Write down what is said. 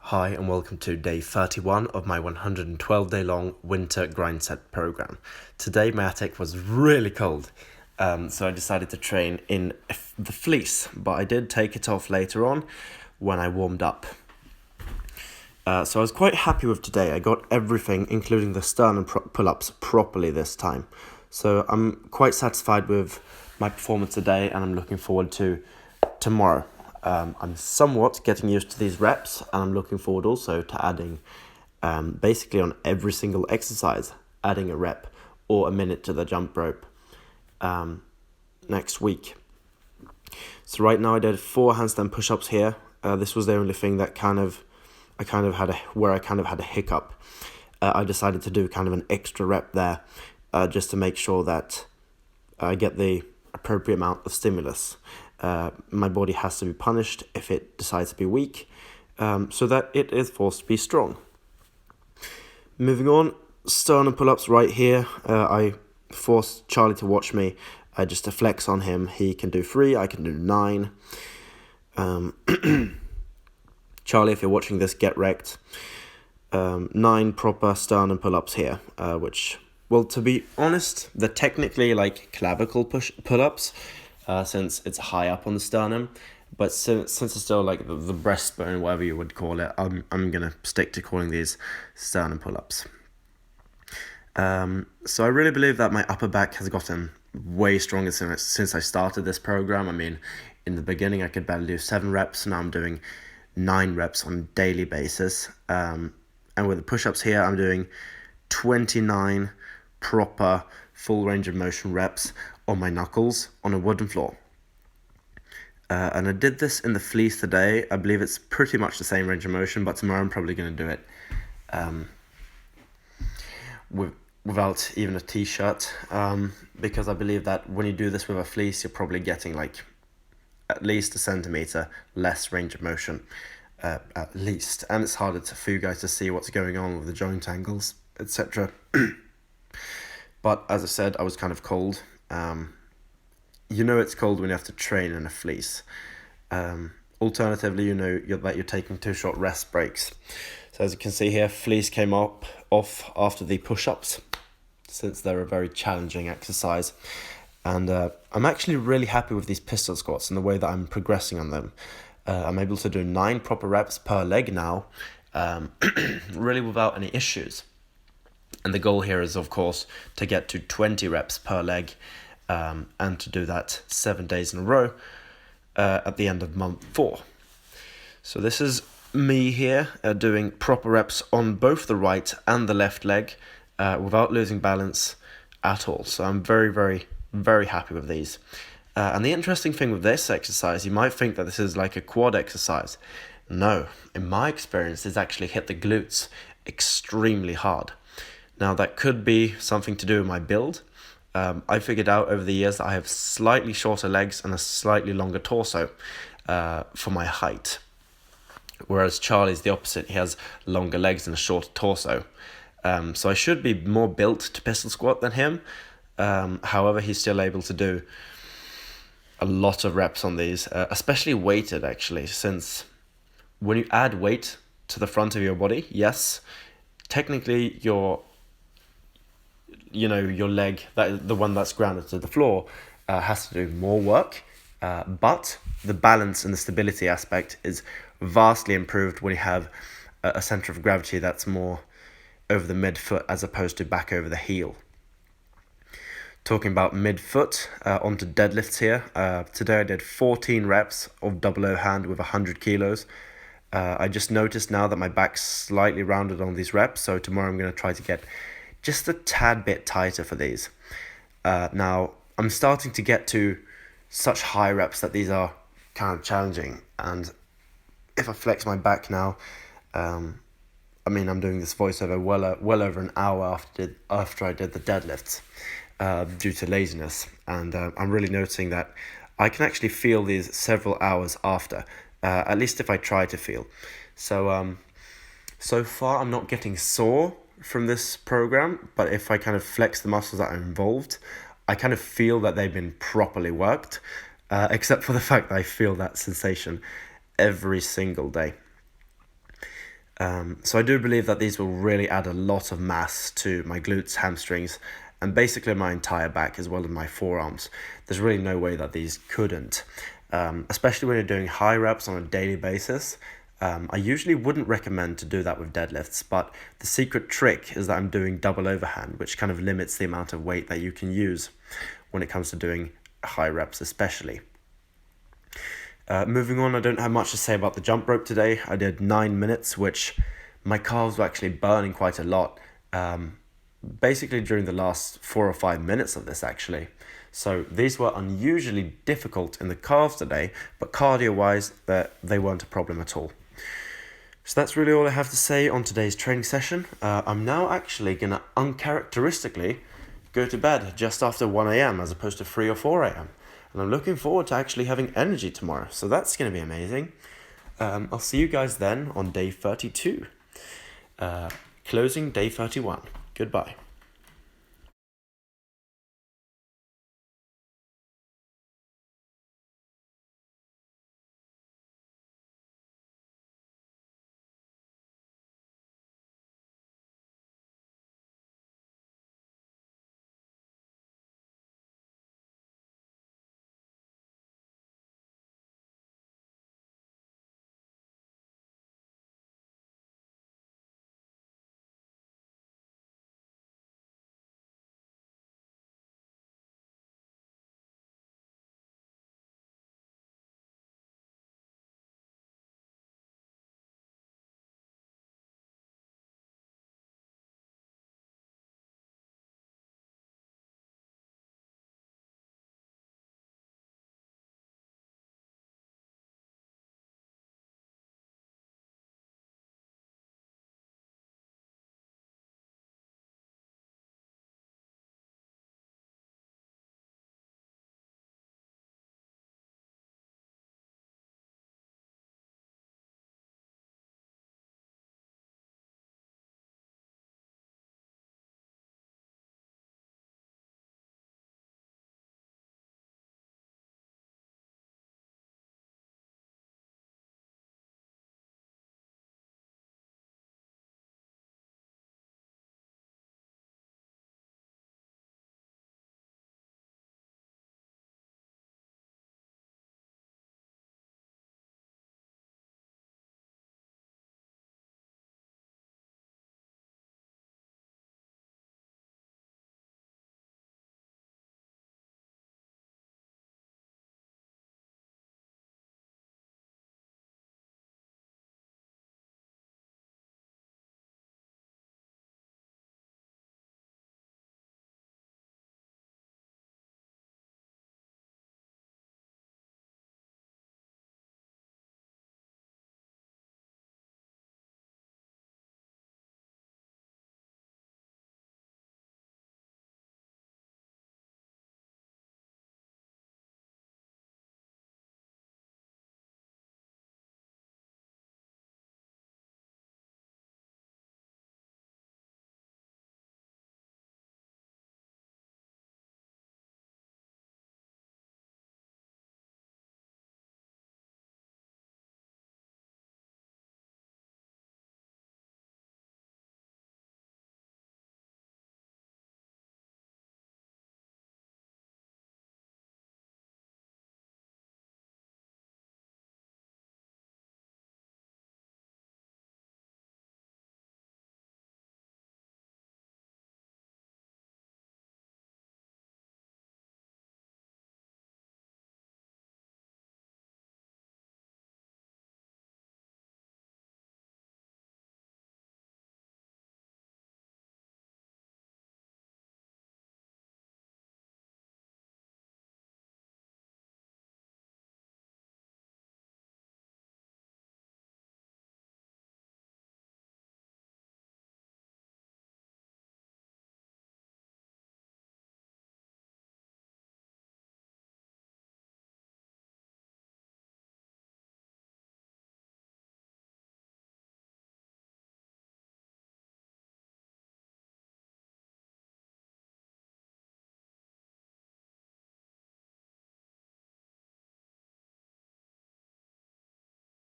Hi and welcome to day 31 of my 112-day-long winter Grindset program. Today my attic was really cold, so I decided to train in the fleece, but I did take it off later on when I warmed up. So I was quite happy with today. I got everything, including the sternum pull-ups, properly this time. So I'm quite satisfied with my performance today, and I'm looking forward to tomorrow. I'm somewhat getting used to these reps, and I'm looking forward also to adding, basically on every single exercise, adding a rep or a minute to the jump rope next week. So right now I did 4 handstand push-ups here. This was the only thing that I kind of had a hiccup. I decided to do kind of an extra rep there, just to make sure that I get the appropriate amount of stimulus. My body has to be punished if it decides to be weak, so that it is forced to be strong. Moving on, sternum pull-ups right here. I forced Charlie to watch me, just to flex on him. He can do 3, I can do 9. Charlie, if you're watching this, get wrecked. 9 proper sternum pull-ups here, which, well, to be honest, they're technically like clavicle pull-ups, since it's high up on the sternum, but since it's still like the breastbone, whatever you would call it, I'm gonna stick to calling these sternum pull-ups. So I really believe that my upper back has gotten way stronger since I started this program. I mean, in the beginning I could barely do 7 reps, now I'm doing 9 reps on a daily basis. And with the push-ups here, I'm doing 29 proper full range of motion reps on my knuckles on a wooden floor. And I did this in the fleece today. I believe it's pretty much the same range of motion, but tomorrow I'm probably going to do it without even a t-shirt, because I believe that when you do this with a fleece, you're probably getting like at least a centimeter less range of motion, at least, and it's harder for you guys to see what's going on with the joint angles, etc. But as I said, I was kind of cold. It's cold when you have to train in a fleece. Alternatively, that you're taking 2 short rest breaks. So as you can see here, fleece came off after the push-ups, since they're a very challenging exercise. And I'm actually really happy with these pistol squats and the way that I'm progressing on them. I'm able to do 9 proper reps per leg now, really without any issues. And the goal here is, of course, to get to 20 reps per leg, and to do that 7 days in a row at the end of month 4. So this is me here doing proper reps on both the right and the left leg without losing balance at all. So I'm very, very, very happy with these. And the interesting thing with this exercise, you might think that this is like a quad exercise. No, in my experience, it's actually hit the glutes extremely hard. Now, that could be something to do with my build. I figured out over the years that I have slightly shorter legs and a slightly longer torso for my height, whereas Charlie's the opposite. He has longer legs and a shorter torso. So I should be more built to pistol squat than him. However, he's still able to do a lot of reps on these, especially weighted, actually, since when you add weight to the front of your body, yes, technically your leg, the one that's grounded to the floor, has to do more work, but the balance and the stability aspect is vastly improved when you have a center of gravity that's more over the midfoot as opposed to back over the heel. Talking about midfoot, onto deadlifts here. Today I did 14 reps of double overhand with 100 kilos. I just noticed now that my back's slightly rounded on these reps, so tomorrow I'm going to try to get just a tad bit tighter for these. Now, I'm starting to get to such high reps that these are kind of challenging, and if I flex my back now, I'm doing this voiceover well over an hour after I did the deadlifts, due to laziness, and I'm really noticing that I can actually feel these several hours after, at least if I try to feel. So far I'm not getting sore from this program, but if I kind of flex the muscles that are involved, I kind of feel that they've been properly worked, except for the fact that I feel that sensation every single day. So I do believe that these will really add a lot of mass to my glutes, hamstrings, and basically my entire back as well as my forearms. There's really no way that these couldn't, especially when you're doing high reps on a daily basis. I usually wouldn't recommend to do that with deadlifts, but the secret trick is that I'm doing double overhand, which kind of limits the amount of weight that you can use when it comes to doing high reps especially. Moving on, I don't have much to say about the jump rope today. I did 9 minutes, which my calves were actually burning quite a lot, basically during the last 4 or 5 minutes of this actually. So these were unusually difficult in the calves today, but cardio-wise, they weren't a problem at all. So that's really all I have to say on today's training session. I'm now actually going to uncharacteristically go to bed just after 1 a.m. as opposed to 3 or 4 a.m. And I'm looking forward to actually having energy tomorrow. So that's going to be amazing. I'll see you guys then on day 32. Closing day 31. Goodbye.